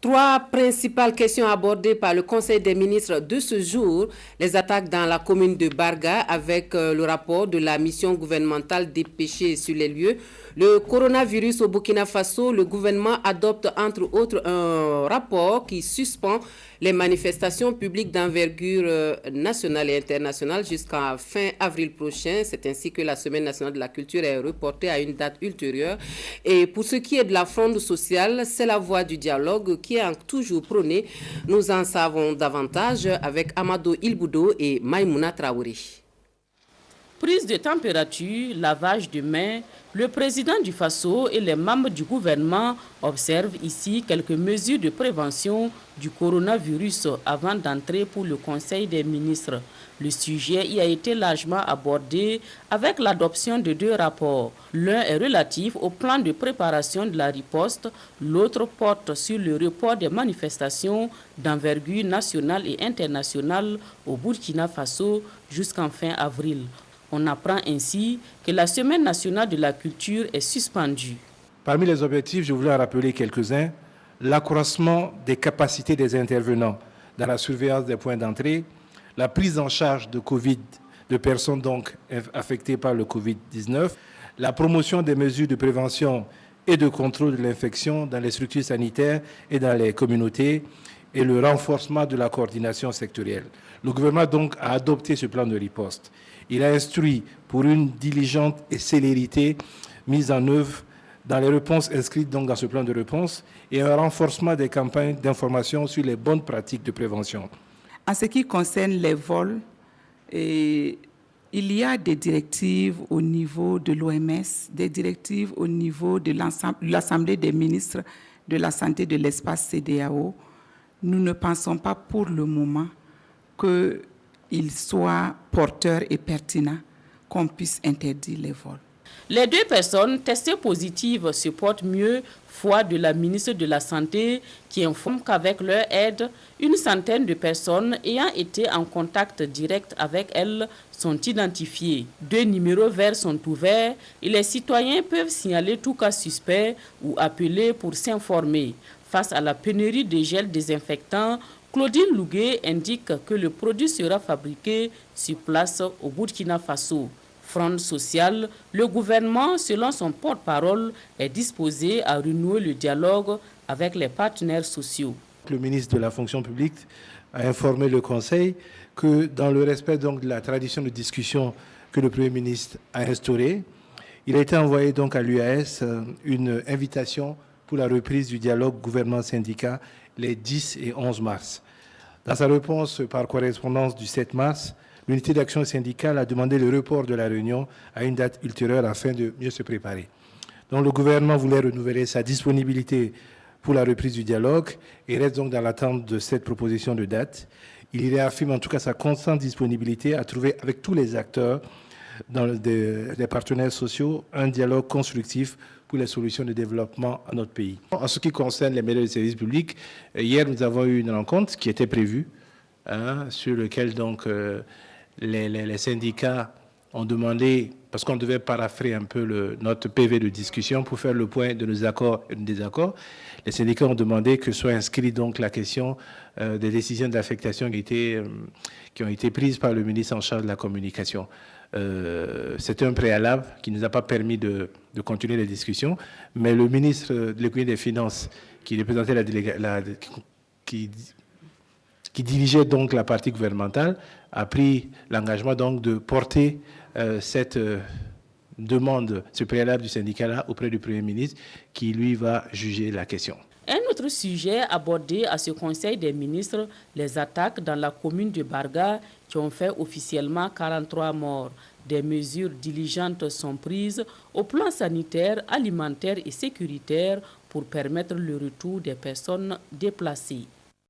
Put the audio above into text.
Trois principales questions abordées par le Conseil des ministres de ce jour. Les attaques dans la commune de Barga avec le rapport de la mission gouvernementale dépêchée sur les lieux. Le coronavirus au Burkina Faso, le gouvernement adopte entre autres un rapport qui suspend les manifestations publiques d'envergure nationale et internationale jusqu'à fin avril prochain. C'est ainsi que la Semaine nationale de la culture est reportée à une date ultérieure. Et pour ce qui est de la fronde sociale, c'est la voie du dialogue qui est toujours prônée. Nous en savons davantage avec Amado Ilboudo et Maïmouna Traoré. Prise de température, lavage de mains, le président du Faso et les membres du gouvernement observent ici quelques mesures de prévention du coronavirus avant d'entrer pour le Conseil des ministres. Le sujet y a été largement abordé avec l'adoption de deux rapports. L'un est relatif au plan de préparation de la riposte, l'autre porte sur le report des manifestations d'envergure nationale et internationale au Burkina Faso jusqu'en fin avril. On apprend ainsi que la Semaine nationale de la culture est suspendue. Parmi les objectifs, je voulais en rappeler quelques-uns. L'accroissement des capacités des intervenants dans la surveillance des points d'entrée, la prise en charge de personnes donc affectées par le Covid-19, la promotion des mesures de prévention et de contrôle de l'infection dans les structures sanitaires et dans les communautés et le renforcement de la coordination sectorielle. Le gouvernement donc a adopté ce plan de riposte. Il a instruit pour une diligente et célérité mise en œuvre dans les réponses inscrites donc dans ce plan de réponse et un renforcement des campagnes d'information sur les bonnes pratiques de prévention. En ce qui concerne les vols, il y a des directives au niveau de l'OMS, des directives au niveau de l'Assemblée des ministres de la santé de l'espace CEDEAO. Nous ne pensons pas pour le moment qu'il soit porteur et pertinent qu'on puisse interdire les vols. Les deux personnes testées positives se portent mieux, foi de la ministre de la Santé qui informe qu'avec leur aide, une centaine de personnes ayant été en contact direct avec elles sont identifiées. Deux numéros verts sont ouverts et les citoyens peuvent signaler tout cas suspect ou appeler pour s'informer. Face à la pénurie de gel désinfectant, Claudine Louguet indique que le produit sera fabriqué sur place au Burkina Faso. Fronde sociale, le gouvernement, selon son porte-parole, est disposé à renouer le dialogue avec les partenaires sociaux. Le ministre de la fonction publique a informé le Conseil que dans le respect donc de la tradition de discussion que le Premier ministre a instaurée, il a été envoyé donc à l'UAS une invitation pour la reprise du dialogue gouvernement-syndicat les 10 et 11 mars. Dans sa réponse par correspondance du 7 mars, l'unité d'action syndicale a demandé le report de la réunion à une date ultérieure afin de mieux se préparer. Donc le gouvernement voulait renouveler sa disponibilité pour la reprise du dialogue et reste donc dans l'attente de cette proposition de date. Il réaffirme en tout cas sa constante disponibilité à trouver avec tous les acteurs, des partenaires sociaux, un dialogue constructif pour les solutions de développement à notre pays. En ce qui concerne les médias de service public, hier nous avons eu une rencontre qui était prévue, sur laquelle donc les syndicats ont demandé, parce qu'on devait paraphrer un peu notre PV de discussion pour faire le point de nos accords et de nos désaccords, les syndicats ont demandé que soit inscrite donc la question des décisions d'affectation qui ont été prises par le ministre en charge de la communication. C'était un préalable qui ne nous a pas permis de continuer les discussions, mais le ministre de l'économie et des finances qui représentait qui dirigeait donc la partie gouvernementale, a pris l'engagement donc de porter cette demande, ce préalable du syndicat-là auprès du Premier ministre, qui lui va juger la question. Un autre sujet abordé à ce Conseil des ministres, les attaques dans la commune de Barga qui ont fait officiellement 43 morts. Des mesures diligentes sont prises au plan sanitaire, alimentaire et sécuritaire pour permettre le retour des personnes déplacées.